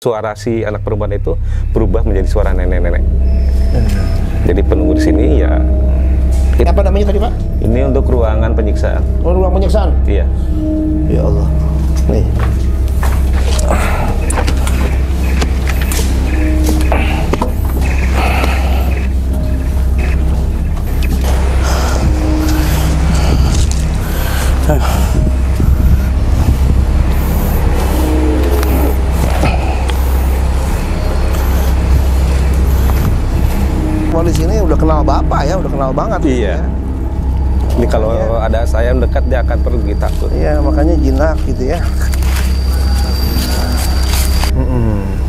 suara si anak perempuan itu berubah menjadi suara nenek-nenek. Jadi penunggu di sini ya. Apa namanya tadi Pak? Ini untuk ruangan penyiksaan. Oh, ruang penyiksaan? Iya. Ya Allah. Nih. Di sini udah kenal Bapak ya, udah kenal banget. Iya. Ini kalau ada saya mendekat dia akan pergi takut. Iya, makanya jinak gitu ya.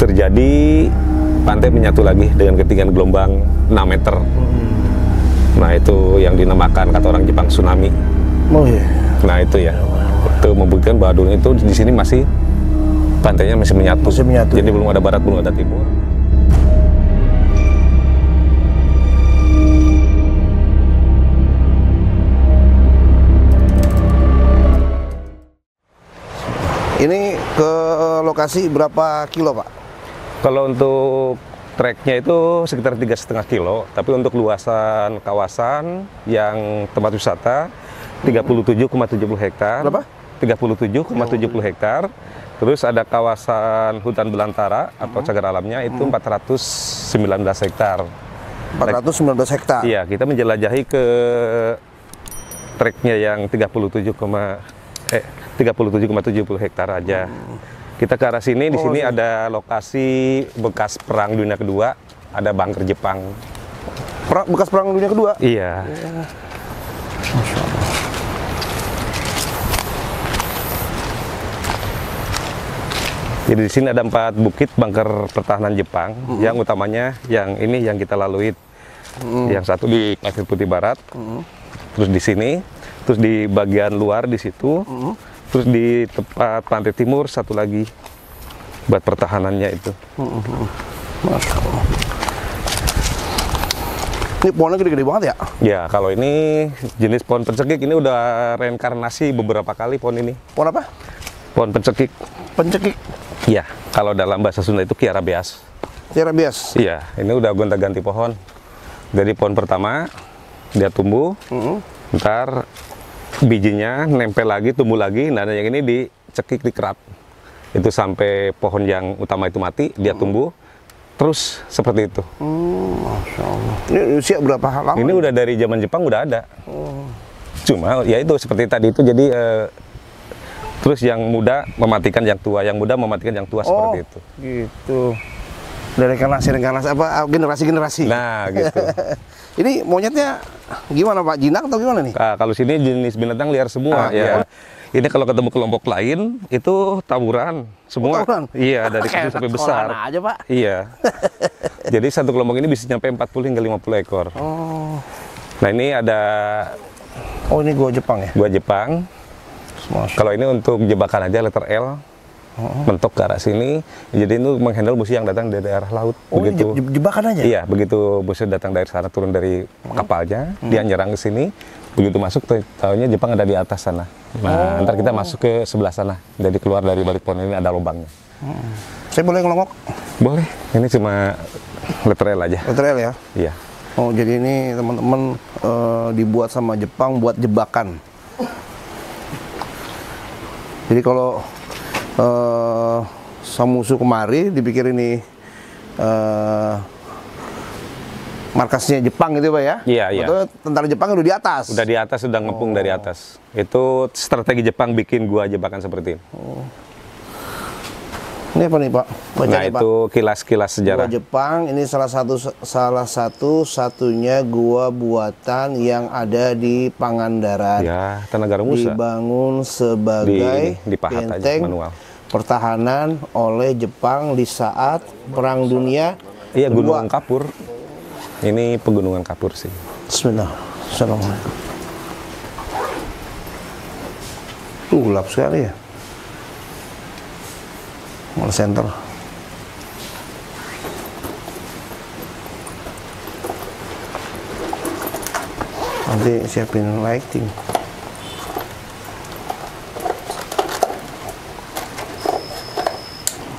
Terjadi pantai menyatu lagi dengan ketinggian gelombang 6 meter. Nah itu yang dinamakan kata orang Jepang tsunami. Oh iya. Nah itu ya, itu membuktikan bahwa dulu itu di sini masih pantainya masih menyatu. Masih menyatu. Jadi belum ada barat, belum ada timur. Ini ke lokasi berapa kilo Pak? Kalau untuk treknya itu sekitar 3,5 kilo, tapi untuk luasan kawasan yang tempat wisata 37,70 hektar. Berapa? 37,70 hektar. Terus ada kawasan hutan belantara atau cagar alamnya itu 419 hektar. 419 hektar. Iya, kita menjelajahi ke treknya yang 37,70 hektar aja. Kita ke arah sini, di sini ada lokasi bekas Perang Dunia Kedua, ada bunker Jepang. Bekas Perang Dunia Kedua? Iya. Masya Allah. Jadi di sini ada 4 bukit bunker pertahanan Jepang, yang utamanya yang ini yang kita lalui. Yang satu di Pasir Putih Barat, terus di sini, terus di bagian luar di situ, terus di tempat pantai timur satu lagi buat pertahanannya itu. Masya Allah. Ini pohonnya gede-gede banget ya? Ya, kalau ini jenis pohon pencekik, ini udah reinkarnasi beberapa kali pohon ini. Pohon apa? Pohon pencekik. Pencekik. Iya, kalau dalam bahasa Sunda itu kiara beas. Kiara beas. Iya, ini udah gonta-ganti pohon. Dari pohon pertama dia tumbuh, ntar bijinya nempel lagi, tumbuh lagi. Nah, yang ini dicekik, dikerat. Itu sampai pohon yang utama itu mati, dia tumbuh. Terus seperti itu. Masya Allah. Ini usia berapa lama? Ini udah dari zaman Jepang udah ada. Cuma ya itu seperti tadi itu, jadi terus yang muda mematikan yang tua, yang muda mematikan yang tua, seperti itu. Gitu. Dari generasi apa generasi-generasi. Nah, gitu. Ini monyetnya gimana Pak? Jinak atau gimana nih? Nah, kalau sini jenis binatang liar semua ya. Ini kalau ketemu kelompok lain itu tawuran semua. Tawuran? Iya, dari kecil sampai besar. Aja, Pak. Iya. Jadi satu kelompok ini bisa nyampe 40 hingga 50 ekor. Nah, ini ada ini gua Jepang ya? Gua Jepang. Kalau ini untuk jebakan aja letter L. Mentok ke arah sini, jadi itu menghandle musuh yang datang dari daerah laut. Begitu jebakan aja? Iya, begitu musuh datang dari sana, turun dari kapalnya, dia nyerang ke sini, begitu masuk, tahunya Jepang ada di atas sana. Nah, ntar kita masuk ke sebelah sana, jadi keluar dari balik pohon ini ada lubangnya. Saya boleh ngelongok? Boleh, ini cuma letter L aja. Letter L ya? Iya. Oh, jadi ini teman-teman dibuat sama Jepang buat jebakan. Jadi kalau sama musuh kemari dipikir ini markasnya Jepang gitu Pak ya? Iya, iya. Betul, tentara Jepang udah di atas? Udah di atas, udah ngepung dari atas. Itu strategi Jepang bikin gua jebakan seperti ini. Ini apa nih Pak? Bacanya, nah, itu kilas-kilas sejarah. Gua Jepang, ini salah satunya gua buatan yang ada di Pangandaran. Ya, Tanah Musa. Dibangun sebagai dipahat benteng aja, manual. Pertahanan oleh Jepang di saat Perang Dunia. Iya, Gunung Kapur. Ini pegunungan kapur sih. Bismillah. Assalamualaikum. Gelap sekali ya. Mall Center. Nanti siapin lighting.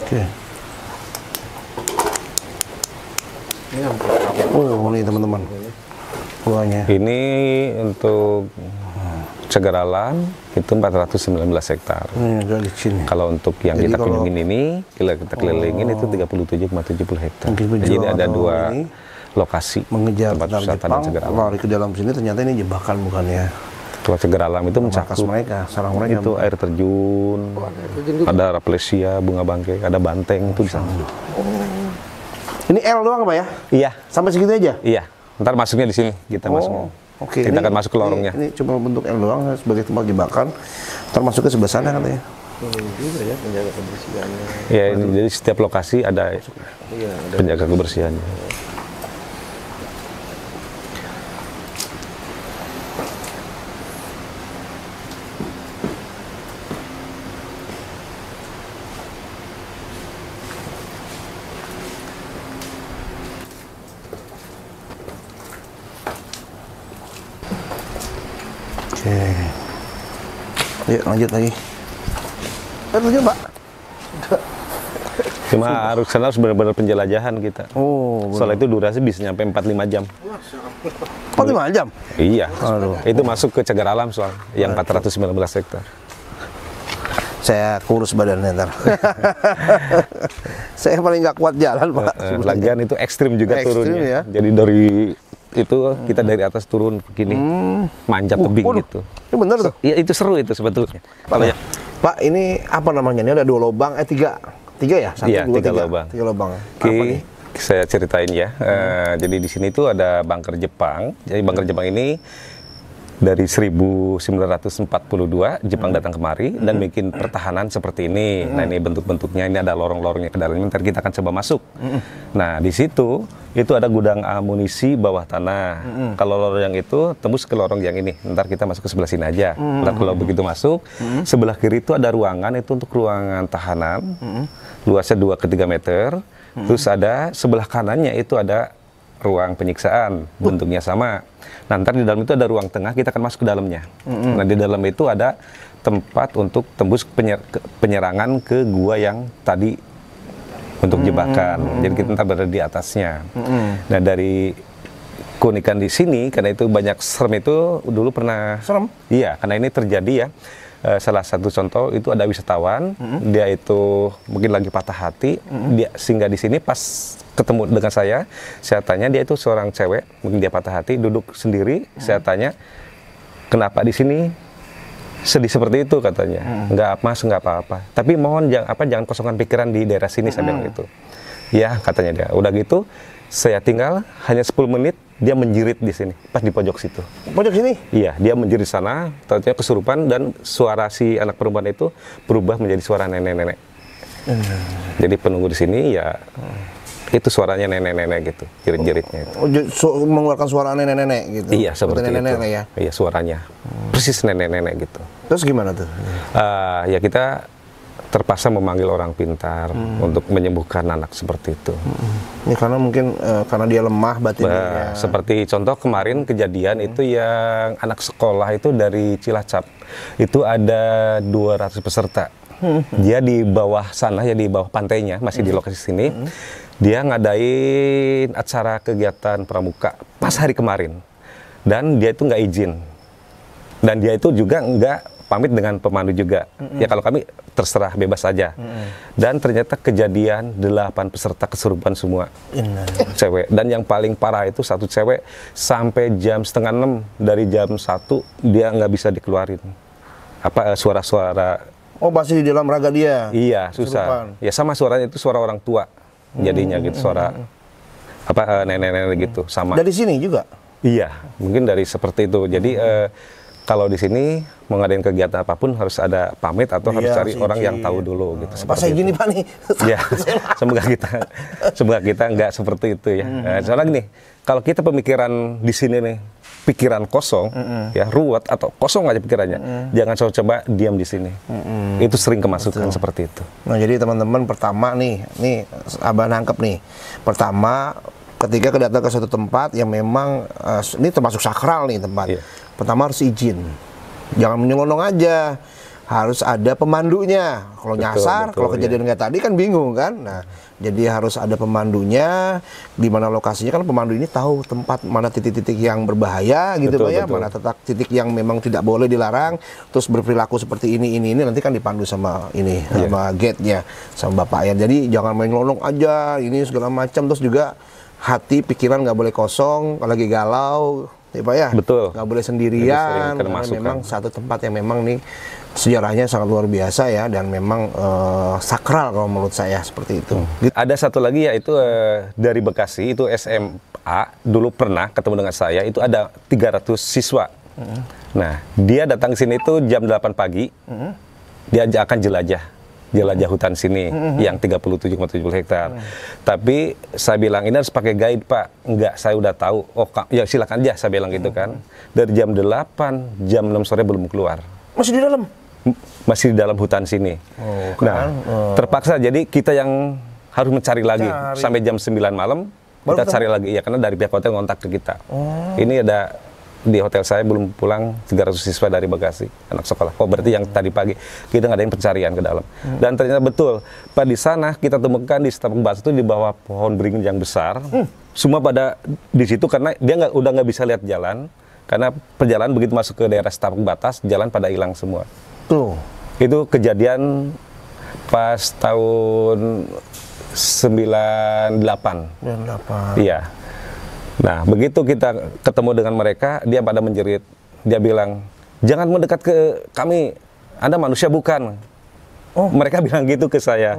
Oke. Oh, ini teman-teman. Buahnya. Ini untuk cagar alam itu 419 hektar. Ini agak licin. Kalau untuk yang Jadi kita kalau- kunjungin ini, kita kelilingin itu 37,70 hektar. Mungkin Jadi ini pejuang ada atau 2 ini lokasi mengejar tempat tentara wisata dan Jepang, cagar alam. lari ke dalam sini ternyata ini jebakan bukan ya? Kalau cagar alam itu Markas mencakup mereka, sarang mereka. itu air terjun, ada raplesia, bunga bangkai, ada banteng itu di sana. Ini L doang Pak ya? Iya, Sampai segitu aja? iya. Ntar masuknya di sini, kita masuk. Oke. Kita akan masuk ke lorongnya. Ini cuma bentuk L doang sebagai tempat jebakan. Ntar masuk ke sebelah sana katanya. Ya, ini, jadi setiap lokasi ada penjaga kebersihannya. Oke. Yuk lanjut lagi. Lanjut Pak. Cuma harus sana harus benar-benar penjelajahan kita. Oh, Soalnya itu durasi bisa nyampe 45 jam. 45 jam? Iya. Aduh. Itu masuk ke cagar alam soal yang 419 hektar. Saya kurus badannya ntar. Saya paling nggak kuat jalan Pak. Lagian itu ekstrim juga Ekstrim turunnya. ya. Jadi dari itu kita dari atas turun begini, manjat tebing waduh. gitu. Ini bener tuh. Iya itu seru itu sebetulnya. Pak, Pak, ini apa namanya? Ini ada 2 lubang, 3 ya? 1, Iya, 2, 3 3 lubang. 3 lubang. Apa Oke, nih? saya ceritain ya. Jadi di sini tuh ada bunker Jepang. Jadi bunker Jepang ini dari 1942 Jepang datang kemari dan bikin pertahanan seperti ini. Nah ini bentuk-bentuknya, ini ada lorong-lorongnya ke dalamnya. Ntar kita akan coba masuk. Nah di situ itu ada gudang amunisi bawah tanah. Kalau lorong yang itu tembus ke lorong yang ini. Ntar kita masuk ke sebelah sini aja. Ntar kalau begitu masuk, sebelah kiri itu ada ruangan, itu untuk ruangan tahanan. Luasnya 2 ke 3 meter. Terus ada sebelah kanannya itu ada ruang penyiksaan, bentuknya sama. Nah, ntar di dalam itu ada ruang tengah, kita akan masuk ke dalamnya. Nah, di dalam itu ada tempat untuk tembus penyerangan ke gua yang tadi untuk jebakan. Jadi kita ntar berada di atasnya. Nah, dari keunikan di sini, karena itu banyak serem itu dulu pernah... Serem? Iya, karena ini terjadi ya. Salah satu contoh itu ada wisatawan, dia itu mungkin lagi patah hati, dia singgah di sini pas ketemu dengan saya tanya, dia itu seorang cewek, mungkin dia patah hati, duduk sendiri, saya tanya, kenapa di sini sedih seperti itu katanya, nggak mas, nggak apa-apa, tapi mohon jangan kosongkan pikiran di daerah sini, saya bilang gitu. Ya katanya dia, udah gitu, saya tinggal hanya 10 menit, dia menjerit di sini, pas di pojok situ. Pojok sini? Iya, dia menjerit sana, ternyata kesurupan dan suara si anak perempuan itu berubah menjadi suara nenek-nenek. Jadi penunggu di sini ya itu suaranya nenek-nenek gitu, jerit-jeritnya itu. Oh, mengeluarkan suara nenek-nenek gitu? Iya, seperti nenek-nenek itu. ya? Iya, suaranya. Persis nenek-nenek gitu. Terus gimana tuh? Ya kita terpaksa memanggil orang pintar untuk menyembuhkan anak seperti itu. Ya karena mungkin karena dia lemah batinnya. Seperti contoh kemarin kejadian itu yang anak sekolah itu dari Cilacap. Itu ada 200 peserta. Dia di bawah sana, ya di bawah pantainya, masih di lokasi sini. Dia ngadain acara kegiatan pramuka pas hari kemarin. Dan dia itu nggak izin. Dan dia itu juga nggak pamit dengan pemandu juga. Ya kalau kami terserah bebas saja. Dan ternyata kejadian 8 peserta kesurupan semua. Cewek. Dan yang paling parah itu satu cewek sampai jam 5:30, dari jam 1 dia nggak bisa dikeluarin. Suara-suara. Oh, masih di dalam raga dia? Iya, susah. Ya sama suaranya itu suara orang tua. Jadinya gitu, suara nenek-nenek gitu. Sama. Dari sini juga? Iya, mungkin dari seperti itu. Jadi kalau di sini mau ngadain kegiatan apapun harus ada pamit atau harus cari orang yang tahu dulu gitu. Pas saya gini Pak nih. Ya, semoga kita nggak seperti itu ya. Soalnya gini, kalau kita pemikiran di sini nih, pikiran kosong, ya ruwet atau kosong aja pikirannya, jangan coba diam di sini. Itu sering kemasukan seperti itu. Nah jadi teman-teman, pertama nih Abah nangkep nih. Pertama, ketika kedatang ke suatu tempat yang memang ini termasuk sakral nih tempat. Pertama harus izin. Jangan menyelonong aja. harus ada pemandunya. Kalau nyasar, kalau kejadian kayak tadi kan bingung kan. Nah, jadi harus ada pemandunya, di mana lokasinya kan pemandu ini tahu tempat mana titik-titik yang berbahaya gitu Pak ya, mana titik yang memang tidak boleh dilarang, terus berperilaku seperti ini nanti kan dipandu sama ini sama gate-nya, sama Bapak ya. Jadi jangan main lonong aja, ini segala macam, terus juga hati pikiran nggak boleh kosong, kalau lagi galau. Ya Pak ya, betul. Nggak boleh sendirian, karena memang satu tempat yang memang nih sejarahnya sangat luar biasa ya, dan memang sakral kalau menurut saya seperti itu. Ada satu lagi yaitu dari Bekasi, itu SMA, dulu pernah ketemu dengan saya, itu ada 300 siswa. Nah, dia datang ke sini itu jam 8 pagi, dia akan jelajah hutan sini yang 37,70 hektar. Tapi saya bilang ini harus pakai guide Pak. Enggak, saya udah tahu. Oh ya silakan aja, saya bilang gitu kan. Dari jam 8, jam 6 sore belum keluar. Masih di dalam? Masih di dalam hutan sini. Nah, terpaksa jadi kita yang harus mencari lagi. Sampai jam 9 malam kita cari lagi. Ya, karena dari pihak hotel ngontak ke kita. Ini ada di hotel saya belum pulang 300 siswa dari Bekasi, anak sekolah. Oh berarti yang tadi pagi kita ngadain pencarian ke dalam. Dan ternyata betul, Pak, di sana kita temukan di Setapak Batas itu di bawah pohon beringin yang besar. Semua pada di situ karena dia udah nggak bisa lihat jalan, karena perjalanan begitu masuk ke daerah Setapak Batas, jalan pada hilang semua. Tuh. Itu kejadian pas tahun 98. 98. Iya. Nah, begitu kita ketemu dengan mereka, dia pada menjerit. Dia bilang, jangan mendekat ke kami, Anda manusia bukan. Mereka bilang gitu ke saya.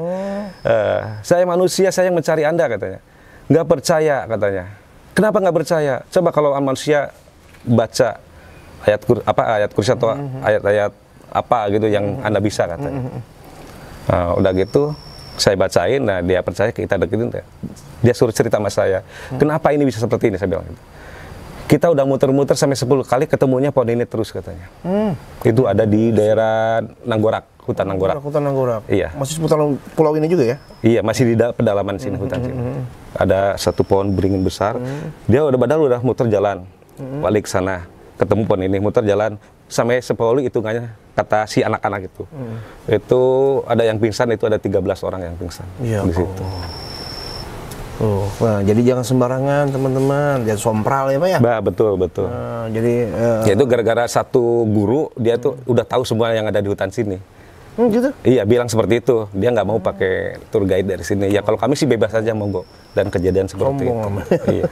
Saya manusia, saya yang mencari Anda, katanya. Nggak percaya, katanya. Kenapa nggak percaya? Coba kalau manusia baca ayat kursi atau ayat-ayat apa gitu yang Anda bisa, katanya. Nah, udah gitu, saya bacain, nah dia percaya, kita deketin. Dia suruh cerita sama saya, kenapa ini bisa seperti ini, saya bilang gitu. Kita udah muter-muter sampai 10 kali, ketemunya pohon ini terus, katanya. Itu ada di daerah Nanggorak, hutan Nanggorak. Hutan Nanggorak. Iya. Masih seputar pulau ini juga ya? Iya, masih di pedalaman sini, hutan sini. Ada satu pohon beringin besar, dia udah muter jalan, balik ke sana, ketemu pohon ini, muter jalan, sampai 10 hitungannya, kata si anak-anak itu. Itu ada yang pingsan, itu ada 13 orang yang pingsan di situ. Nah, jadi jangan sembarangan teman-teman, jangan sompral ya Pak ya? Bah, betul. Nah, jadi ya itu gara-gara satu guru, dia tuh udah tahu semua yang ada di hutan sini. Gitu? Iya, bilang seperti itu. Dia nggak mau pakai tour guide dari sini. Ya kalau kami sih bebas aja monggo. Dan kejadian seperti itu. Iya.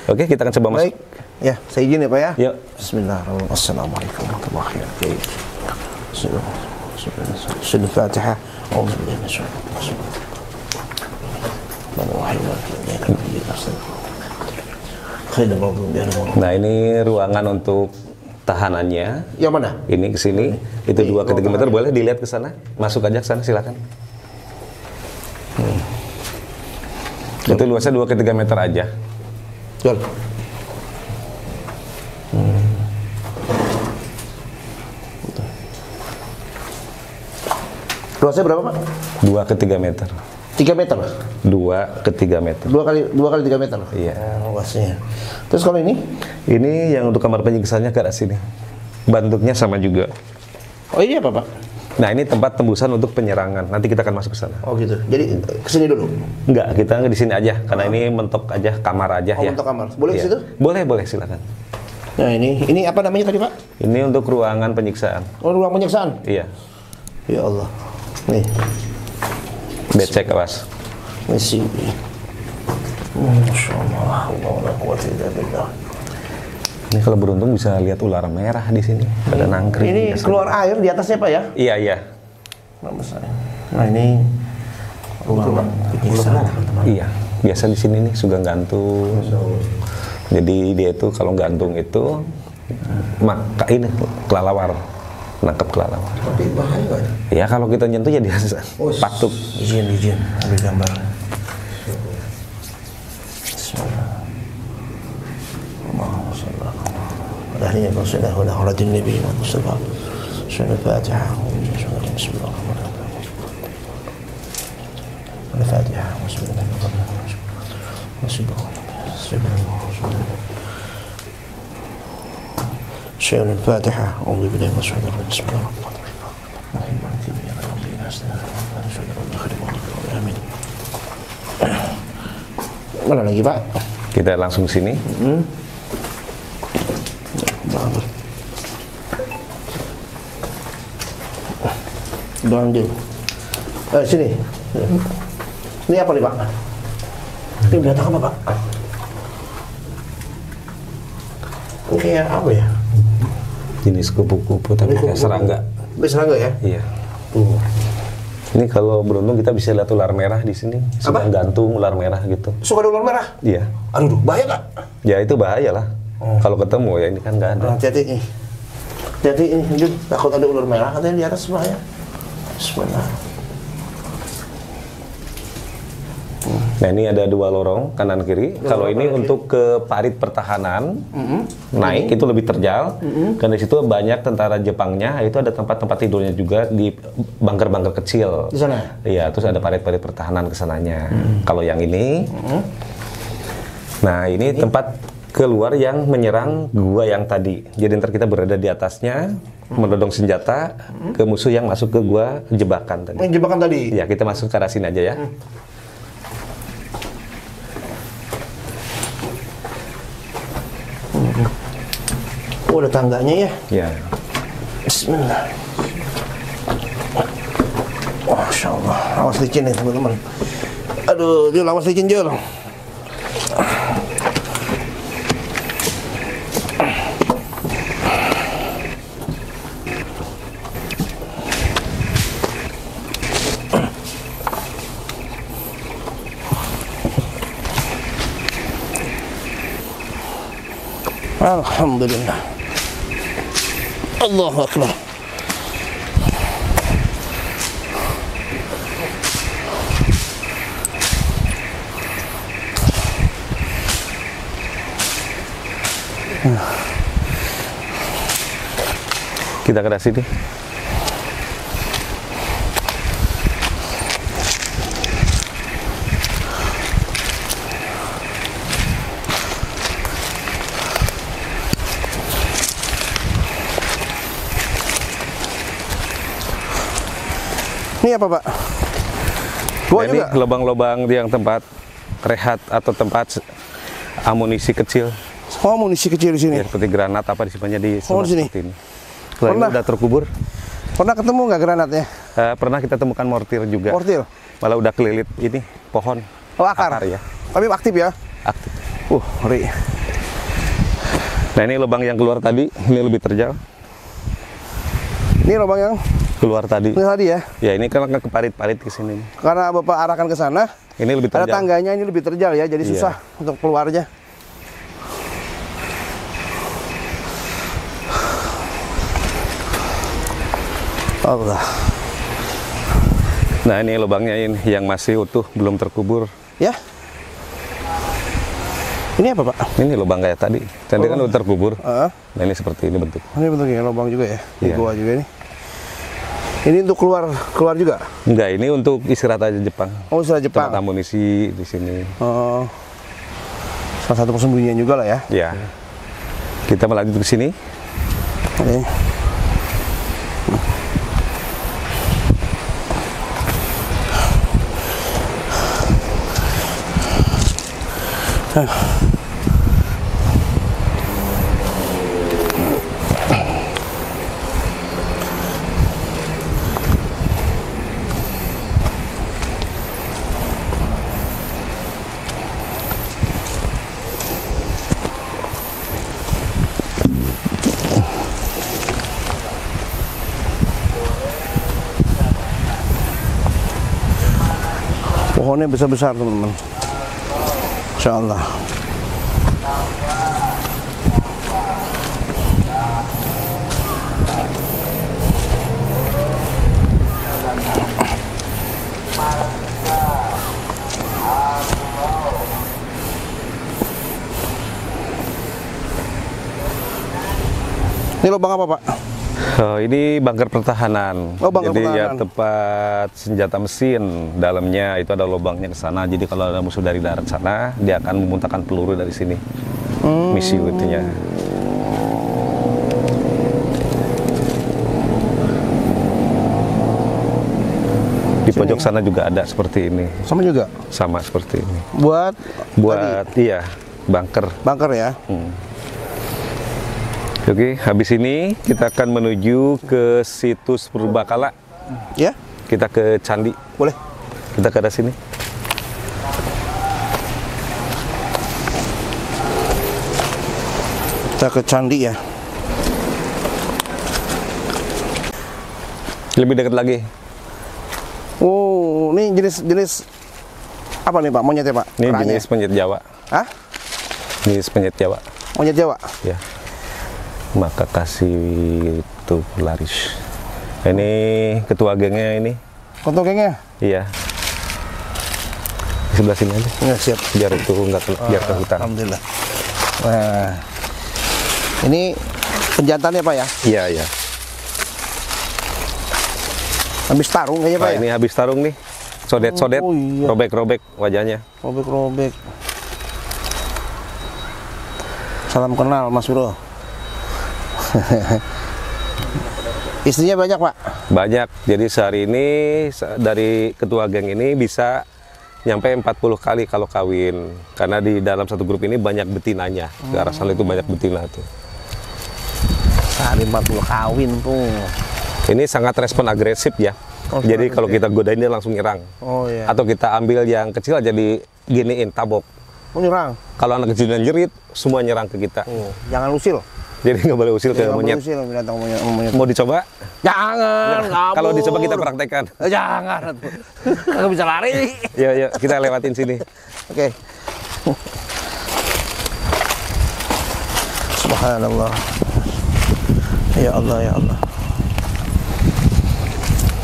Oke, kita akan coba masuk. Baik. Ya, saya izin ya Pak ya? Ya. Bismillahirrahmanirrahim. Assalamualaikum warahmatullahi wabarakatuh. Al-Fatihah. Nah, ini ruangan untuk tahanannya. Yang mana? Ini ke sini. Itu 2 ke 3 meter. Boleh dilihat ke sana. Masuk aja ke sana, silakan. Itu luasnya 2 ke 3 meter aja. Jual. Luasnya berapa Pak? 2 ke 3 meter. 3 meter? 2 ke 3 meter. 2 kali 3 meter? Iya. Luasnya. Terus kalau ini? Ini yang untuk kamar penyiksaannya ke arah sini. Bentuknya sama juga. Oh ini apa Pak? Nah, ini tempat tembusan untuk penyerangan. Nanti kita akan masuk ke sana. Oh gitu. Jadi kesini dulu? Enggak, kita di sini aja. Karena ini mentok aja, kamar aja ya. Mentok kamar. Boleh ke situ? Boleh, silakan. Nah ini apa namanya tadi Pak? Ini untuk ruangan penyiksaan. Oh, ruang penyiksaan? Iya. Ya Allah. Nih. Becek, awas. Masih. Masya Allah. Ini kalau beruntung bisa lihat ular merah di sini. Ada nangkring. Ini keluar air di atasnya Pak ya? Iya. Nah ini ruang penyiksaan. Iya. Biasa di sini nih suka gantung. Jadi dia itu kalau gantung itu maka ini kelalawar, nangkep kelalawar. Tapi bahaya nggak? Ya kalau kita nyentuh ya dia patuk. Izin, ambil gambar. Ini yang sudah rajin Nabi Muhammad Al-Fatihah. Al-Fatihah. شيء الفاتحة أعوذ بالله من الشيطان الرجيم بسم الله الرحمن الرحيم Mana lagi Pak? Kita langsung sini. Bagus. Lanjut. Sini. Ini apa nih Pak? Ini binatang apa Pak? Ini kayak apa ya? Jenis kupu-kupu tapi kayak serangga. Ini serangga ya? Iya. Ini kalau beruntung kita bisa lihat ular merah di sini. Sedang gantung ular merah gitu. Suka ada ular merah? Iya. Aduh, bahaya nggak? Ya itu bahaya lah. Kalau ketemu ya ini kan nggak ada. Hati-hati nih. Hati-hati ini, Jun. Takut ada ular merah katanya di atas semuanya. Bismillah. Nah ini ada 2 lorong kanan kiri. Kalau ini untuk ke parit pertahanan naik itu lebih terjal. Karena di situ banyak tentara Jepangnya. Itu ada tempat-tempat tidurnya juga di bunker-bunker kecil. Di sana? Iya, terus ada parit-parit pertahanan ke sananya. Kalau yang ini, nah ini tempat keluar yang menyerang gua yang tadi. Jadi ntar kita berada di atasnya, menodong senjata ke musuh yang masuk ke gua jebakan tadi. Jebakan tadi? Ya kita masuk ke arah sini aja ya. Oh, ada tangganya ya? Ya. Bismillah. Masya Allah. Awas licin nih teman-teman. Aduh, Jul, awas licin Jul. Alhamdulillah. Allahu Akbar. Kita ke arah sini. Ini apa Pak? Gua Jadi juga? lubang-lubang yang tempat rehat atau tempat amunisi kecil. Oh, amunisi kecil di sini. Ya, seperti granat apa disimpannya di Oh, di sini. seperti ini. Selain Pernah? itu udah terkubur. Pernah ketemu nggak granatnya? Pernah kita temukan mortir juga. Mortir? Malah udah kelilit ini pohon. Oh, akar? ya. Tapi aktif ya? Aktif. Ngeri. Nah ini lubang yang keluar tadi, ini lebih terjal. Ini lubang yang Keluar tadi. ini tadi ya? Ya ini kan ke parit-parit ke sini. Karena Bapak arahkan ke sana, Ini lebih ada terjal. tangganya ini lebih terjal ya, jadi Iya. susah untuk keluarnya. Allah. Nah ini lubangnya ini yang masih utuh, belum terkubur. Ya? Ini apa Pak? Ini lubang kayak tadi. Tadi kan udah terkubur. Ah, Nah ini seperti ini bentuk. ini bentuknya lubang juga ya? Ini Iya. gua juga nih. Ini untuk keluar juga? Enggak, ini untuk istirahat aja Jepang. Oh, sudah Jepang. Tempat amunisi di sini. Oh, salah satu persembunyian juga lah ya. Ya. Kita melanjut ke sini. Oke. Pohonnya besar-besar teman-teman. Insya Allah. Ini lubang apa Pak? Ini bunker pertahanan. Oh, bunker Jadi ya pertahanan. tempat senjata mesin. Dalamnya itu ada lubangnya ke sana. Jadi kalau ada musuh dari darat sana, dia akan memuntahkan peluru dari sini. Misi itunya. Di Di pojok sana juga ada seperti ini. Sama juga? Sama seperti ini. Buat iya, bunker. Bunker ya? Oke, habis ini kita akan menuju ke situs Purbakala. Ya? Kita ke Candi. Boleh. Kita ke arah sini. Kita ke Candi ya. Lebih dekat lagi. Oh, ini jenis apa nih Pak? Monyet ya Pak? Ini Kerahnya? jenis penyet Jawa. Hah? Jenis penyet Jawa. Monyet Jawa? Ya. Maka kasih itu laris. Ini ketua gengnya ini. Ketua gengnya? Iya. Di sebelah sini aja. Ya, siap. Biar itu nggak biar ke hutan. Alhamdulillah. Nah, ini penjantannya Pak ya? Iya, iya. Habis tarung kayaknya Pak Nah, ya? ini habis tarung nih. Sodet-sodet, Oh, iya. robek-robek wajahnya. Robek-robek. Salam kenal Mas Bro. Istrinya banyak Pak? Banyak. Jadi sehari ini dari ketua geng ini bisa nyampe 40 kali kalau kawin. Karena di dalam satu grup ini banyak betinanya. Ke arah sana itu banyak betina tuh. Sehari 40 kawin tuh. Ini sangat respon agresif ya. Oh, Jadi sangat kalau agresif. kita godain dia langsung nyerang. Oh iya. Atau kita ambil yang kecil aja diginiin, tabok. Mau nyerang? Kalau anak kecil dan jerit, semua nyerang ke kita. Oh, jangan usil. Jadi nggak boleh usil ke Jangan monyet. usil binatang monyet. Mau dicoba? Jangan, kabur. Kalau dicoba kita praktekkan. Jangan. Nggak bisa lari. Ya, kita lewatin sini. Oke. Subhanallah. Ya Allah, ya Allah.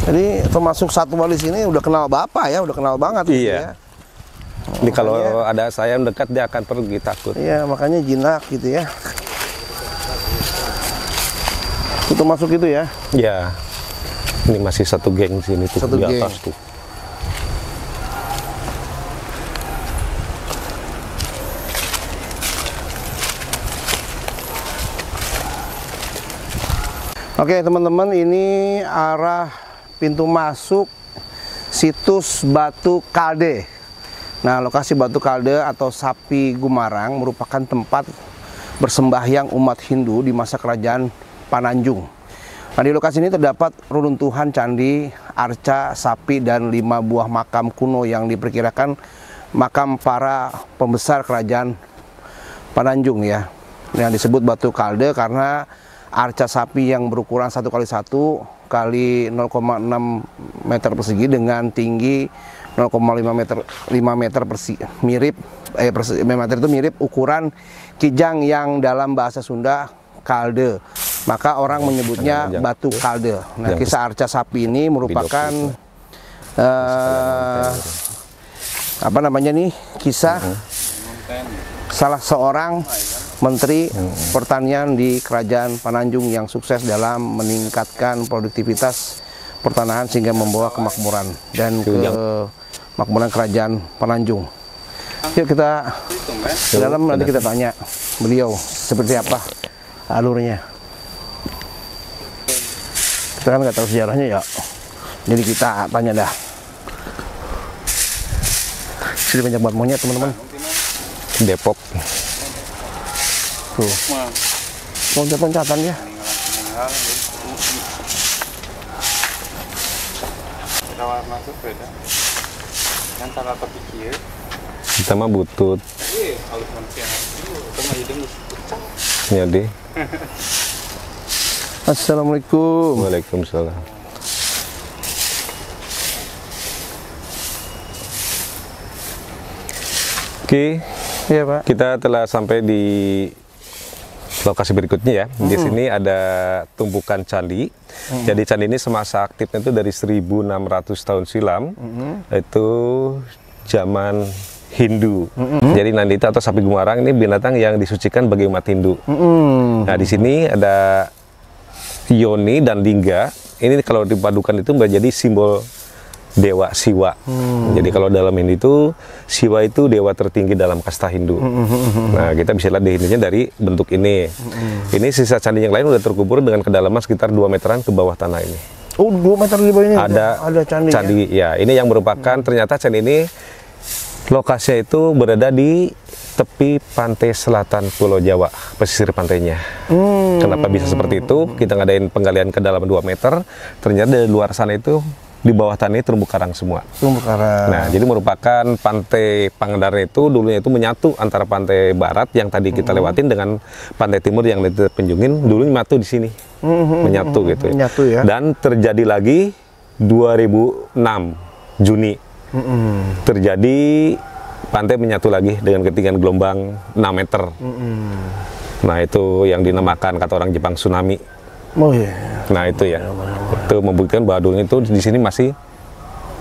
Jadi termasuk satwa di sini udah kenal Bapak ya, udah kenal banget. Iya. Gitu ya. Ini kalau ada saya mendekat dia akan pergi takut. Iya, makanya jinak gitu ya. Itu masuk itu ya. Ya. Ini masih satu geng di sini tuh Satu di geng. atas tuh. Oke teman-teman, ini arah pintu masuk situs Batu Kalde. Nah, lokasi Batu Kalde atau Sapi Gumarang merupakan tempat bersembahyang umat Hindu di masa kerajaan Pananjung. Nah, di lokasi ini terdapat reruntuhan candi, arca, sapi, dan 5 buah makam kuno yang diperkirakan makam para pembesar kerajaan Pananjung ya. Yang disebut Batu Kalde karena arca sapi yang berukuran 1 kali 1 kali 0,6 meter persegi dengan tinggi 0,5 meter persegi, meter itu mirip ukuran kijang yang dalam bahasa Sunda kalde. Maka orang menyebutnya Batu Kalde. Nah, kisah arca sapi ini merupakan apa namanya nih, kisah salah seorang menteri pertanian di kerajaan Pananjung yang sukses dalam meningkatkan produktivitas pertanahan sehingga membawa kemakmuran dan kemakmuran kerajaan Pananjung. Yuk kita ke dalam, nanti kita tanya beliau seperti apa alurnya. Kita kan nggak tahu sejarahnya ya, jadi kita tanya dah. Sini banyak banget monyet teman-teman. Depok. Tuh. Loncat-loncatan ya. Rawat masuk beda. Yang salah terpikir. Kita mah butut. Kalau manusia itu mah hidung pecah. Ya deh. Assalamualaikum. Waalaikumsalam. Oke, Iya Pak. kita telah sampai di lokasi berikutnya ya. Di sini ada tumpukan candi. Jadi candi ini semasa aktifnya itu dari 1600 tahun silam. Itu zaman Hindu. Jadi Nandita atau sapi Gumarang ini binatang yang disucikan bagi umat Hindu. Nah, di sini ada Yoni dan Lingga. Ini kalau dipadukan itu menjadi simbol dewa Siwa. Jadi kalau dalam Hindu itu Siwa itu dewa tertinggi dalam kasta Hindu. Nah, kita bisa lihat di Hindunya dari bentuk ini. Ini sisa candi yang lain udah terkubur dengan kedalaman sekitar 2 meteran ke bawah tanah ini. Oh, 2 meter di bawah ini ada candi. candi. Ya, ini yang merupakan ternyata candi ini lokasinya itu berada di tepi pantai selatan Pulau Jawa, pesisir pantainya. Kenapa bisa seperti itu? Kita ngadain penggalian ke dalam 2 meter, ternyata dari luar sana itu di bawah tanah terumbu karang semua. Terumbu karang. Nah, jadi merupakan pantai Pangandaran itu dulunya itu menyatu antara pantai barat yang tadi kita lewatin dengan pantai timur yang kita kunjungin, dulunya menyatu di sini. Menyatu gitu ya. Menyatu ya. Dan terjadi lagi 2006 Juni. Terjadi pantai menyatu lagi dengan ketinggian gelombang 6 meter. Nah, itu yang dinamakan kata orang Jepang tsunami. Oh iya. Nah, itu ya. Itu membuktikan bahwa dulu itu di sini masih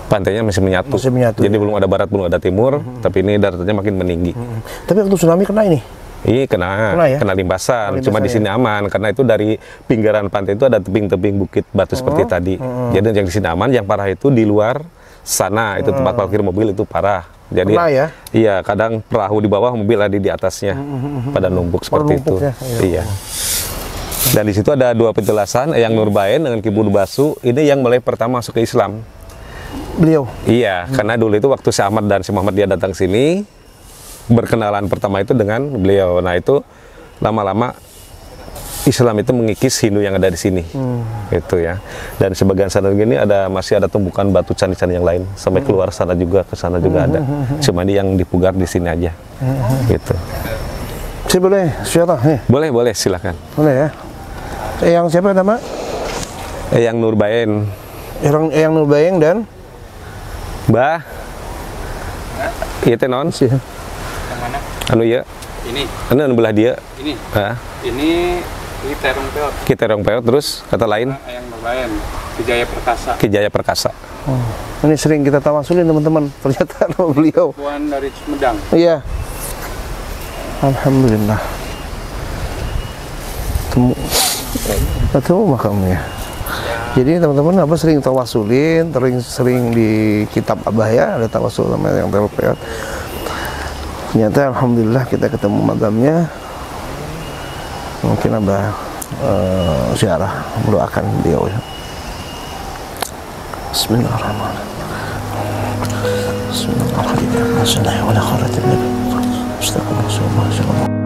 pantainya masih menyatu. Masih menyatu, Jadi ya. belum ada barat, belum ada timur, tapi ini daratannya makin meninggi. Tapi waktu tsunami kena ini. Iya, kena ya? limbasan. Cuma Limbasan, di sini aman karena itu dari pinggiran pantai itu ada tebing-tebing bukit batu seperti tadi. Jadi yang di sini aman, yang parah itu di luar sana, itu tempat parkir mobil itu parah. Jadi Kena ya? Iya, kadang perahu di bawah, mobil ada di atasnya. Pada numpuk seperti itu. numpuk ya? Iya. Dan di situ ada 2 penjelasan, Eyang Nurbaen dengan Ki Budi Basu, ini yang mulai pertama masuk ke Islam. Beliau. Iya, karena dulu itu waktu si Ahmad dan si Muhammad dia datang sini, berkenalan pertama itu dengan beliau. Nah, itu lama-lama Islam itu mengikis Hindu yang ada di sini. Gitu ya. Dan sebagian sana gini masih ada tumpukan batu candi-candi yang lain, sampai keluar sana juga, ke sana juga ada. Cuma ini yang dipugar di sini aja. Gitu. Saya boleh siapa? Boleh, silakan. Boleh ya. Yang siapa nama? Eyang Nurbaen. Yang Nurbaeng dan Mbah. Iya teh non. Yang mana? Anu ya. Ini. Anu belah dia. Ini. Ah, Ini terong peot. kita rong peot terus kata lain Yang Nurbaen. Kijaya Perkasa. Kijaya Perkasa. ini sering kita tawasulin teman-teman. Ternyata nama beliau. Puan dari Sumedang. Iya. Alhamdulillah. Ketemu makamnya. Jadi teman-teman sering tawasulin, sering di kitab Abah ya, ada tawasul sama yang terpeot. Ternyata alhamdulillah kita ketemu makamnya. Mungkin Abah ziarah mendoakan beliau ya. Bismillahirrahmanirrahim. Bismillahirrahmanirrahim.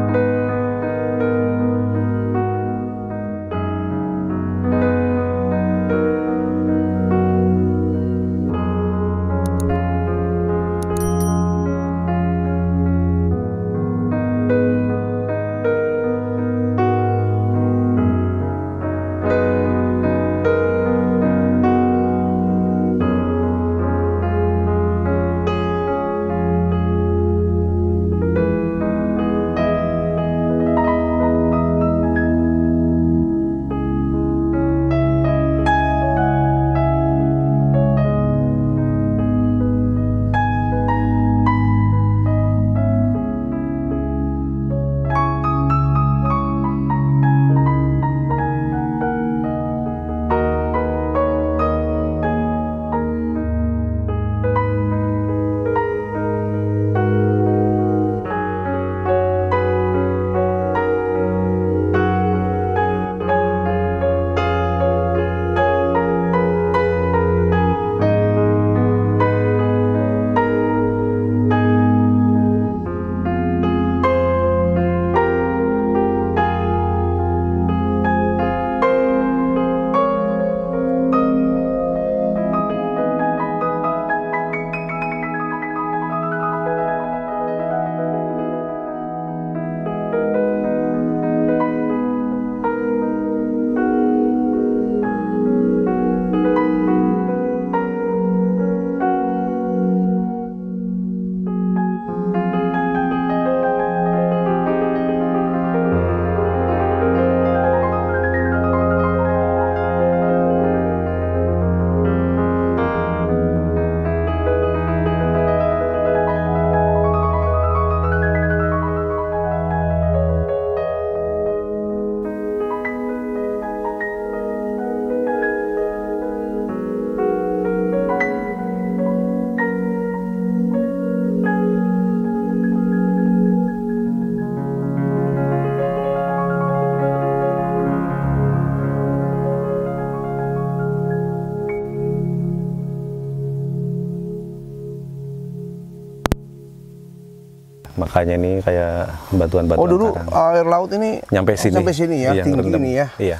makanya ini kayak batuan-batuan Oh dulu karang. air laut ini Nyampe sini. sampai sini ya, Iya, tinggi ngerendam. ini ya. Iya.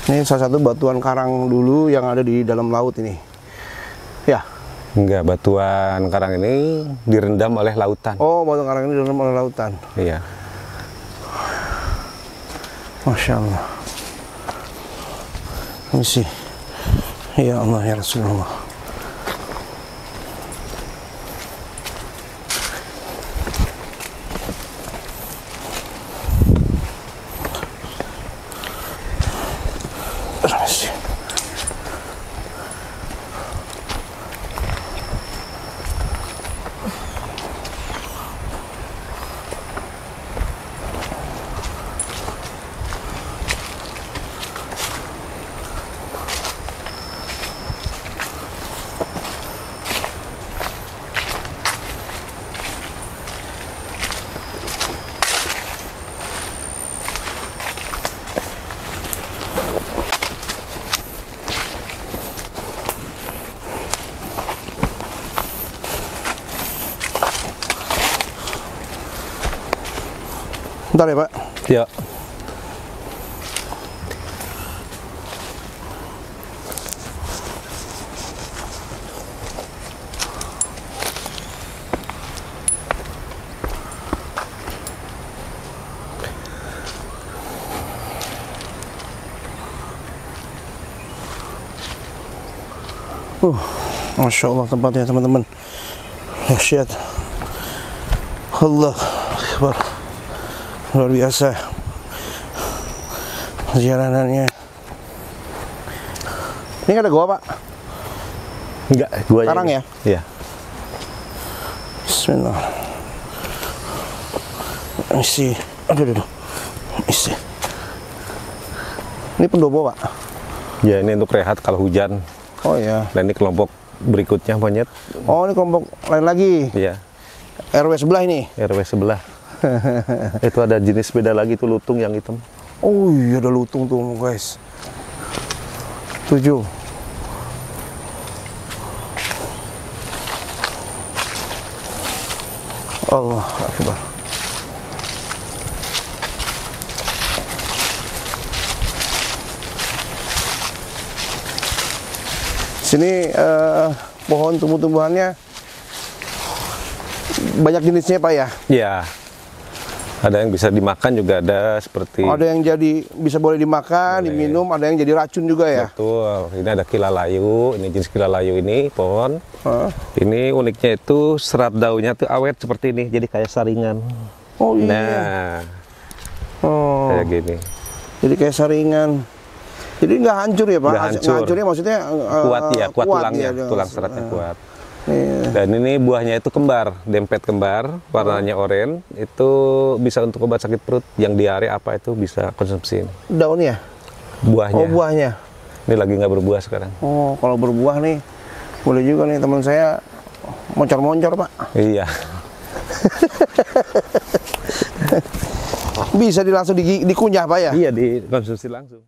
Ini salah satu batuan karang dulu yang ada di dalam laut ini. Ya. Enggak, batuan karang ini direndam oleh lautan. Oh, batuan karang ini direndam oleh lautan. Iya. Masya Allah. Misi. Ya Allah ya Rasulullah. Misi. Bentar ya Pak. Ya. Masya Allah tempatnya teman-teman. Dahsyat. Allah Akbar. Luar biasa perjalanannya. Ini nggak ada gua Pak? Enggak, gua Karang ya? Iya. Bismillah. Isi. Aduh. Isi. Ini pendopo Pak? Ya, ini untuk rehat kalau hujan. Oh ya. Dan ini kelompok berikutnya monyet. Oh ini kelompok lain lagi. Iya. RW sebelah ini. RW sebelah. Itu ada jenis beda lagi tuh lutung yang hitam. Oh iya ada lutung tuh guys. 7. Allah Akbar. Sini pohon tumbuh-tumbuhannya banyak jenisnya Pak ya? Iya. Ada yang bisa dimakan juga ada seperti. Ada yang jadi bisa boleh dimakan, diminum, ada yang jadi racun juga ya? Betul. Ini ada kilalayu, ini jenis kilalayu ini pohon. Hah? Ini uniknya itu serat daunnya tuh awet seperti ini, jadi kayak saringan. Oh iya. Nah, Oh, kayak gini. jadi kayak saringan. Jadi nggak hancur ya Pak? Nggak hancur. Hancurnya maksudnya Kuat ya, kuat tulangnya, ya, tulang seratnya kuat. Iya. Dan ini buahnya itu kembar, dempet kembar, warnanya oranye. Itu bisa untuk obat sakit perut, yang diare apa itu bisa konsumsi. Daunnya? Buahnya. Oh buahnya. Ini lagi nggak berbuah sekarang. Oh kalau berbuah nih, boleh juga nih teman saya moncor-moncor Pak. Iya. Bisa langsung dikunyah Pak ya? Iya, dikonsumsi langsung.